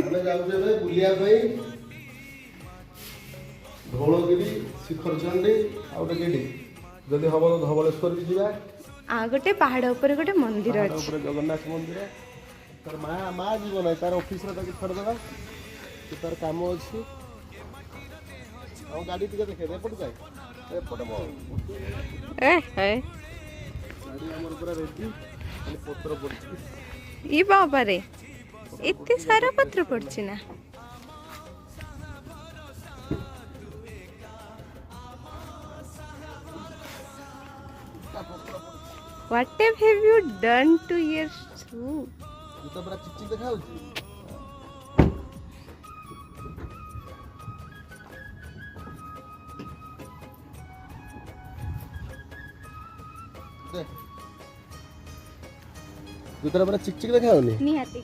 ଆମେ ଯାଉଛୁ ଏବେ ବୁଲିବା ପାଇଁ ଧଉଳଗିରି ଶିଖର ଚଣ୍ଡୀ ଆଉ ଗୋଟେ କେଠି ଯଦି ହବ ତ ଧବଳେଶ୍ୱର ବି ଯିବା। ଗୋଟେ ପାହାଡ଼ ଉପରେ ଗୋଟେ ମନ୍ଦିର ପାହାଡ଼ ଅଛି। ଉପରେ ଜଗନ୍ନାଥ ମନ୍ଦିର। ତାର ମା ଯିବ ନାହିଁ, ତାର ଅଫିସରେ ତାକୁ ଛାଡ଼ିଦେବା, ସେ ତାର କାମ ଅଛି। ଆଉ ଗାଡ଼ି ଟିକେ ଦେଖେ ଏପଟେ ଯାଏ ଏପଟେ ଗାଡ଼ି ଆମର ପୁରା ରେଡି, ଖାଲି ପତ୍ର ପଡ଼ିଛି। ଇ ବାବାରେ ଏତେ ସାରା ପତ୍ର ପଡିଛି ନା। What have you done to your shoe? ଜୁତା ପୁରା ଚିକ୍ ଚିକ୍ ଦେଖାଯାଉଛି। ଜୁତାଟା ପୁରା ଚିକ୍ ଚିକ୍ ଦେଖାଯାଉନି। ନିହାତି।